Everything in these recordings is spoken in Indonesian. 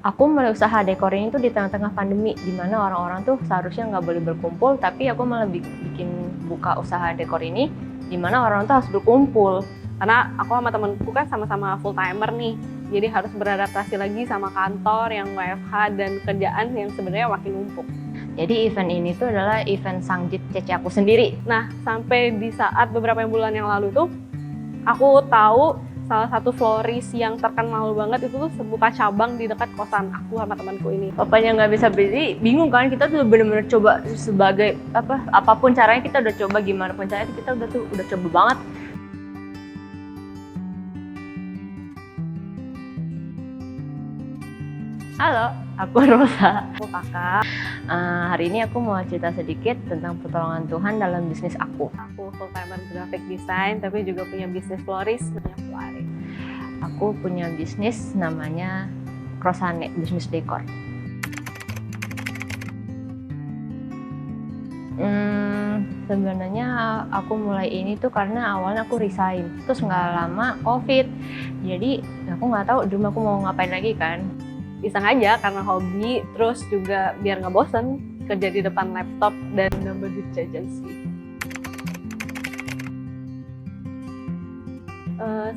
Aku mulai usaha dekor ini tuh di tengah-tengah pandemi, di mana orang-orang tuh seharusnya nggak boleh berkumpul, tapi aku malah bikin buka usaha dekor ini, di mana orang tuh harus berkumpul. Karena aku sama temenku kan sama-sama full timer nih, jadi harus beradaptasi lagi sama kantor yang WFH dan kerjaan yang sebenarnya makin numpuk. Jadi event ini tuh adalah event Sangjit Cece aku sendiri. Nah, sampai di saat beberapa bulan yang lalu tuh, aku tahu salah satu florist yang terkenal banget itu tuh buka cabang di dekat kosan aku sama temanku ini. Papanya nggak bisa beli, bingung kan, kita tuh bener-bener coba sebagai apapun caranya kita udah coba, gimana pun caranya kita udah coba banget. Halo, aku Rosa. Aku kakak. Hari ini aku mau cerita sedikit tentang pertolongan Tuhan dalam bisnis aku. Aku full timer graphic design, tapi juga punya bisnis florist namanya Flare. Aku punya bisnis namanya Crosane, bisnis dekor. Sebenarnya aku mulai ini tuh karena awalnya aku resign, terus nggak lama COVID. Jadi aku nggak tahu di rumah aku mau ngapain lagi kan. Iseng aja karena hobi, terus juga biar nggak bosen kerja di depan laptop dan nambah duit jajan sih.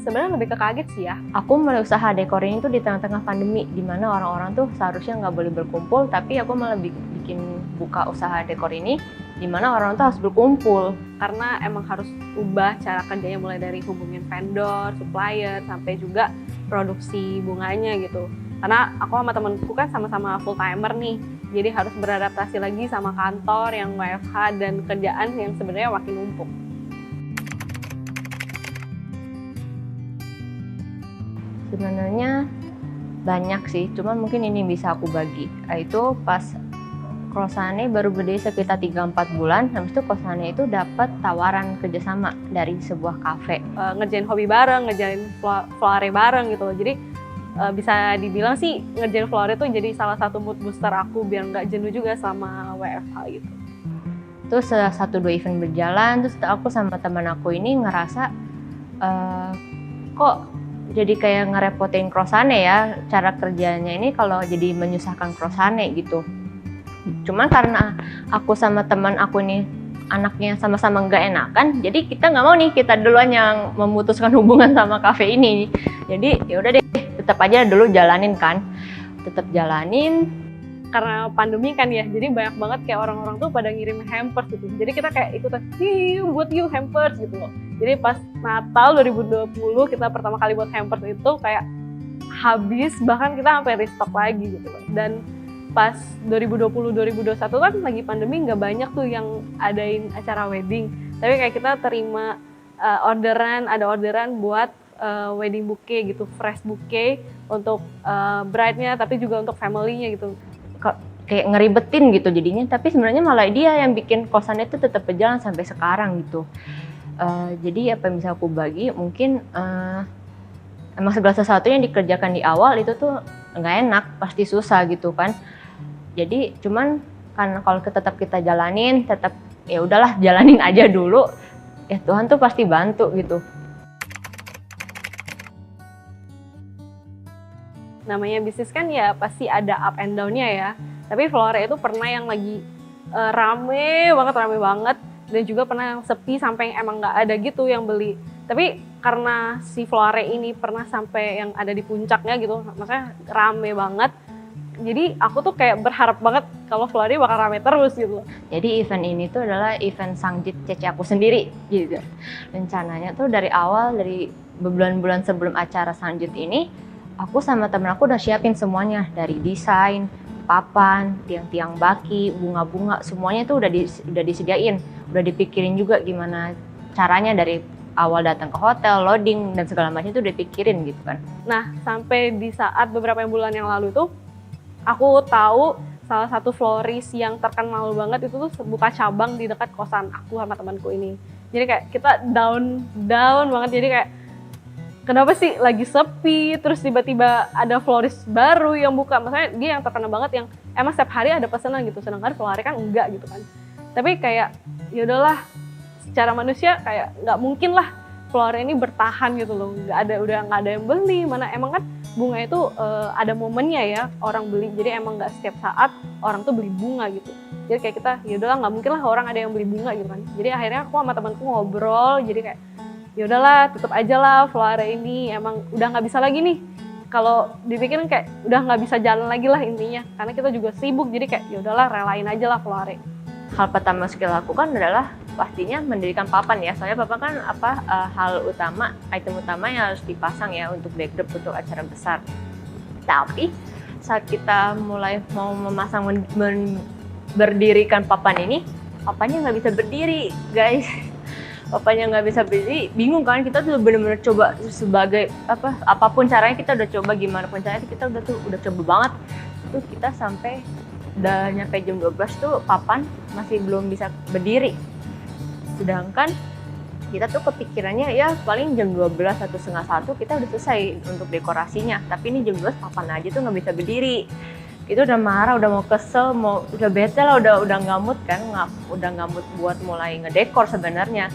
Sebenarnya lebih ke kaget sih ya. Aku mulai usaha dekor ini tuh di tengah-tengah pandemi, di mana orang-orang tuh seharusnya nggak boleh berkumpul, tapi aku malah bikin buka usaha dekor ini, di mana orang tuh harus berkumpul. Karena emang harus ubah cara kerjanya mulai dari hubungin vendor, supplier, sampai juga produksi bunganya gitu. Karena aku sama temenku kan sama-sama full timer nih, jadi harus beradaptasi lagi sama kantor yang WFH dan kerjaan yang sebenarnya makin numpuk. Sebenarnya banyak sih, cuman mungkin ini bisa aku bagi. Itu pas Crosane baru berdiri sekitar 3-4 bulan, habis itu Crosane itu dapat tawaran kerjasama dari sebuah kafe. Ngerjain hobi bareng, ngerjain Flare bareng gitu loh. Jadi bisa dibilang sih ngerjain Flare itu jadi salah satu mood booster aku biar nggak jenuh juga sama WFH gitu. Terus 1-2 event berjalan, terus aku sama teman aku ini ngerasa kok jadi kayak ngerepotin Crosane ya, cara kerjanya ini kalau jadi menyusahkan Crosane gitu. Cuman karena aku sama teman aku ini anaknya sama-sama nggak enakan, jadi kita nggak mau nih kita duluan yang memutuskan hubungan sama kafe ini. Jadi ya udah deh, tetap aja dulu jalanin kan, tetap jalanin. Karena pandemi kan ya, jadi banyak banget kayak orang-orang tuh pada ngirim hampers gitu. Jadi kita kayak ikutan, buat you hampers gitu loh. Jadi pas Natal 2020 kita pertama kali buat hampers itu kayak habis, bahkan kita sampai restock lagi gitu loh. Dan pas 2020-2021 kan lagi pandemi nggak banyak tuh yang adain acara wedding. Tapi kayak kita terima ada orderan buat wedding bouquet gitu, fresh bouquet untuk bride-nya tapi juga untuk family-nya gitu. Kayak ngeribetin gitu jadinya, tapi sebenarnya malah dia yang bikin kosannya itu tetap berjalan sampai sekarang gitu. Jadi apa yang bisa aku bagi, mungkin emang segala sesuatu yang dikerjakan di awal itu tuh nggak enak, pasti susah gitu kan. Jadi cuman kan kalau tetap kita jalanin, tetap ya udahlah jalanin aja dulu, ya Tuhan tuh pasti bantu gitu. Namanya bisnis kan ya pasti ada up and down-nya ya. Tapi Flore itu pernah yang lagi rame banget dan juga pernah yang sepi sampai emang nggak ada gitu yang beli. Tapi karena si Flore ini pernah sampai yang ada di puncaknya gitu, makanya rame banget. Jadi aku tuh kayak berharap banget kalau Flore bakal rame terus gitu. Jadi event ini tuh adalah event Sangjit Cece aku sendiri gitu. Rencananya tuh dari awal, dari bulan-bulan sebelum acara Sangjit ini, aku sama temen aku udah siapin semuanya, dari desain, papan, tiang-tiang baki, bunga-bunga, semuanya tuh udah disediain, udah dipikirin juga gimana caranya dari awal datang ke hotel, loading dan segala macam itu udah dipikirin gitu kan. Nah, sampai di saat beberapa bulan yang lalu tuh aku tahu salah satu florist yang terkenal banget itu tuh buka cabang di dekat kosan aku sama temanku ini. Jadi kayak kita down banget, jadi kayak kenapa sih lagi sepi, terus tiba-tiba ada florist baru yang buka. Maksudnya dia yang terkenal banget, yang emang setiap hari ada pesanan gitu, sedangkan Flore kan enggak gitu kan. Tapi kayak ya udahlah, secara manusia kayak nggak mungkin lah Flore ini bertahan gitu loh, udah nggak ada yang beli, mana emang kan bunga itu ada momennya ya orang beli, jadi emang nggak setiap saat orang tuh beli bunga gitu. Jadi kayak kita ya udahlah, nggak mungkin lah orang ada yang beli bunga gitu kan. Jadi akhirnya aku sama temanku ngobrol, jadi kayak ya udahlah tutup aja lah Flora ini, emang udah nggak bisa lagi nih. Kalau dipikirin kayak udah nggak bisa jalan lagi lah intinya, karena kita juga sibuk, jadi kayak ya udahlah relain aja lah Flora. Hal pertama yang kita lakukan adalah pastinya mendirikan papan ya, soalnya papan kan hal utama, item utama yang harus dipasang ya untuk backdrop untuk acara besar. Tapi saat kita mulai mau memasang berdirikan papan ini, papannya nggak bisa berdiri guys. Papannya nggak bisa berdiri, bingung kan, kita tuh bener-bener coba sebagai apapun caranya, kita udah coba gimana pun caranya, kita udah coba banget. Terus kita sampai udah nyampe jam 12 tuh papan masih belum bisa berdiri. Sedangkan kita tuh kepikirannya ya paling jam 12 atau setengah 1 kita udah selesai untuk dekorasinya. Tapi ini jam 12 papan aja tuh nggak bisa berdiri. Itu udah marah, udah mau kesel, udah bete lah, udah ngamut kan, udah ngamut buat mulai ngedekor sebenarnya.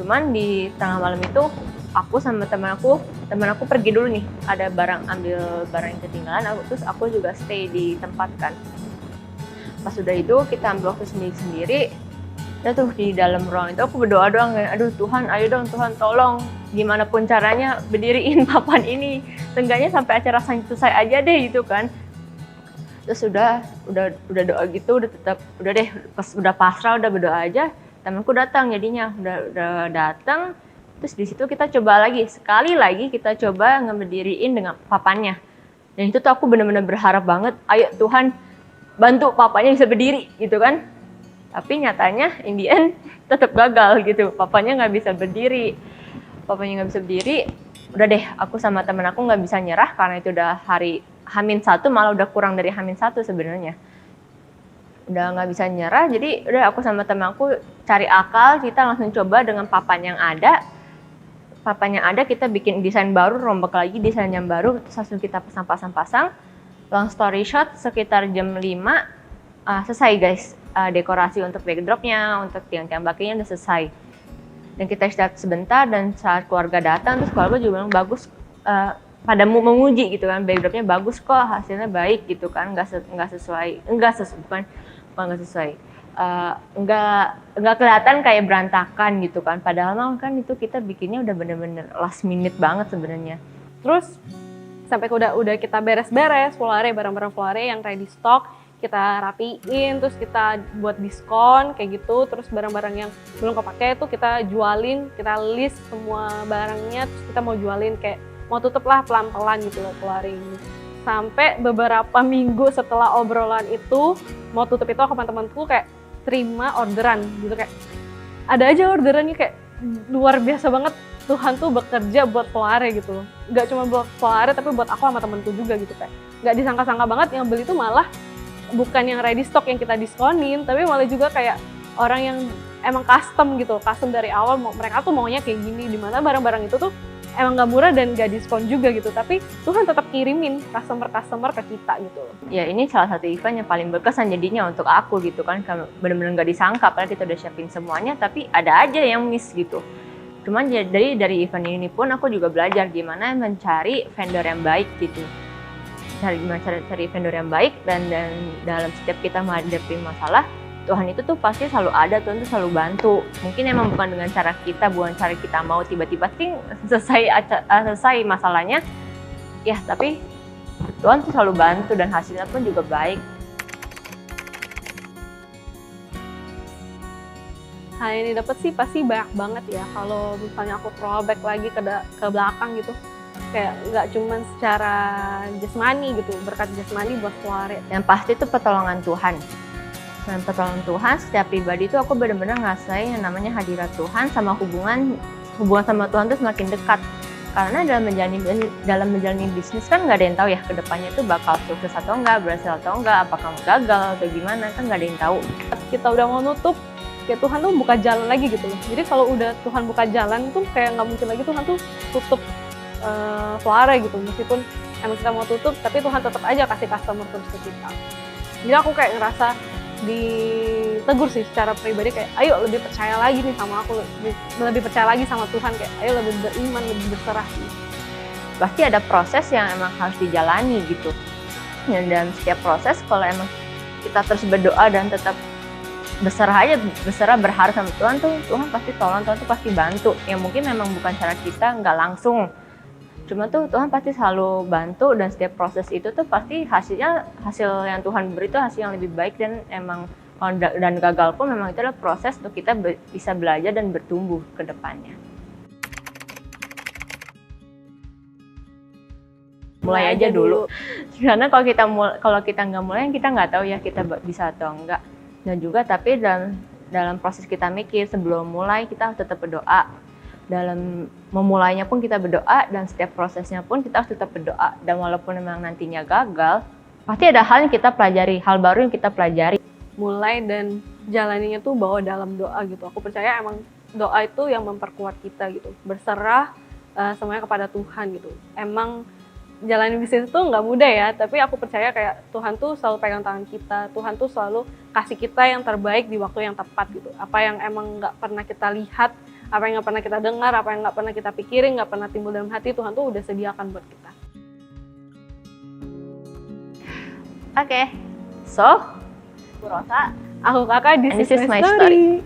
Cuman di tengah malam itu aku sama teman aku pergi dulu nih, ada ambil barang yang ketinggalan, terus aku juga stay di tempat kan. Pas udah itu kita ambil waktu sendiri-sendiri, dan tuh di dalam ruang itu aku berdoa doang, aduh Tuhan, ayo dong Tuhan tolong, gimana pun caranya berdiriin papan ini, seenggaknya sampai acara selesai aja deh gitu kan. Terus udah doa gitu, udah deh, pas udah pasrah, udah berdoa aja, temanku datang jadinya, udah datang. Terus di situ kita coba lagi, sekali lagi kita coba ngeberdiriin dengan papannya. Dan itu tuh aku benar-benar berharap banget, ayo Tuhan bantu papannya bisa berdiri gitu kan. Tapi nyatanya in the end tetap gagal gitu, papannya nggak bisa berdiri. Udah deh, aku sama temen aku nggak bisa nyerah karena itu udah hari H-1, malah udah kurang dari H-1 sebenarnya. Udah nggak bisa nyerah, jadi udah aku sama temen aku cari akal, kita langsung coba dengan papan yang ada. Papan yang ada kita bikin desain baru, rombak lagi desain yang baru, terus langsung kita pasang. Long story short, sekitar jam 5 selesai guys, dekorasi untuk backdropnya, untuk tiang-tiang bakinya udah selesai. Dan kita istirahat sebentar, dan saat keluarga datang, terus keluarga juga bilang bagus, pada menguji gitu kan, backdropnya bagus kok, hasilnya baik gitu kan, nggak kelihatan kayak berantakan gitu kan, padahal kan itu kita bikinnya udah bener-bener last minute banget sebenarnya. Terus sampai udah kita beres-beres barang-barang Flora yang ready stock, kita rapiin, terus kita buat diskon kayak gitu, terus barang-barang yang belum kepake itu kita jualin, kita list semua barangnya, terus kita mau jualin, kayak mau tutup lah pelan-pelan gitu loh Flora ini. Sampai beberapa minggu setelah obrolan itu, mau tutup itu aku sama temanku kayak terima orderan gitu, kayak ada aja orderannya, kayak luar biasa banget. Tuhan tuh bekerja buat Flora gitu loh. Gak cuma buat Flora tapi buat aku sama temanku juga gitu, kayak gak disangka-sangka banget yang beli tuh malah bukan yang ready stock yang kita diskonin, tapi malah juga kayak orang yang emang custom gitu, custom dari awal, mereka tuh maunya kayak gini, dimana barang-barang itu tuh emang gak murah dan gak diskon juga gitu, tapi Tuhan tetap kirimin customer ke kita gitu. Ya ini salah satu event yang paling berkesan jadinya untuk aku gitu kan, bener-bener gak disangka, padahal kita udah siapin semuanya, tapi ada aja yang miss gitu. Cuman dari event ini pun aku juga belajar gimana mencari vendor yang baik gitu. Cari vendor yang baik, dan dalam setiap kita menghadapi masalah, Tuhan itu tuh pasti selalu ada, Tuhan tuh selalu bantu. Mungkin emang bukan dengan cara kita, bukan cara kita mau tiba-tiba selesai masalahnya, ya tapi Tuhan tuh selalu bantu dan hasilnya pun juga baik. Hal yang didapat sih pasti banyak banget ya, kalau misalnya aku throwback lagi ke belakang gitu. Kayak nggak cuma secara jasmani gitu, berkat jasmani buat Flora. Yang pasti itu pertolongan Tuhan. Dan pertolongan Tuhan, setiap pribadi itu aku benar-benar ngerasain yang namanya hadirat Tuhan, sama hubungan sama Tuhan itu semakin dekat. Karena dalam menjalani bisnis kan nggak ada yang tahu ya ke depannya itu bakal sukses atau enggak, berhasil atau enggak, apakah gagal atau gimana, kan nggak ada yang tahu. Kita udah mau nutup, kayak Tuhan tuh buka jalan lagi gitu loh. Jadi kalau udah Tuhan buka jalan tuh kayak nggak mungkin lagi Tuhan tuh tutup Flora gitu, meskipun emang kita mau tutup, tapi Tuhan tetap aja kasih customer terus ke kita. Jadi aku kayak ngerasa ditegur sih secara pribadi, kayak ayo lebih percaya lagi nih sama aku, lebih percaya lagi sama Tuhan, kayak ayo lebih beriman, lebih berserah sih. pasti ada proses yang emang harus dijalani gitu. Dan dalam setiap proses kalau emang kita terus berdoa dan tetap berserah berharap sama Tuhan tuh, Tuhan pasti tolong, Tuhan tuh pasti bantu. Ya mungkin memang bukan cara kita, nggak langsung. Cuma tuh Tuhan pasti selalu bantu, dan setiap proses itu tuh pasti hasil yang Tuhan beri itu hasil yang lebih baik, dan emang dan gagal pun memang itu adalah proses untuk kita bisa belajar dan bertumbuh ke depannya. Mulai aja dulu. Karena kalau kita nggak mulai, kita nggak tahu ya kita bisa atau enggak. Dan juga tapi dalam proses kita mikir sebelum mulai, kita harus tetap berdoa. Dalam memulainya pun kita berdoa, dan setiap prosesnya pun kita harus tetap berdoa. Dan walaupun memang nantinya gagal, pasti ada hal yang kita pelajari, hal baru yang kita pelajari. Mulai dan jalaninya tuh bawa dalam doa gitu. Aku percaya emang doa itu yang memperkuat kita gitu. Berserah semuanya kepada Tuhan gitu. Emang jalanin bisnis itu nggak mudah ya, tapi aku percaya kayak Tuhan tuh selalu pegang tangan kita. Tuhan tuh selalu kasih kita yang terbaik di waktu yang tepat gitu. Apa yang emang nggak pernah kita lihat, apa yang nggak pernah kita dengar, apa yang nggak pernah kita pikirin, nggak pernah timbul dalam hati, Tuhan tuh udah sediakan buat kita. Oke, so, Bu Rosa, Aku Kakak, this is my story.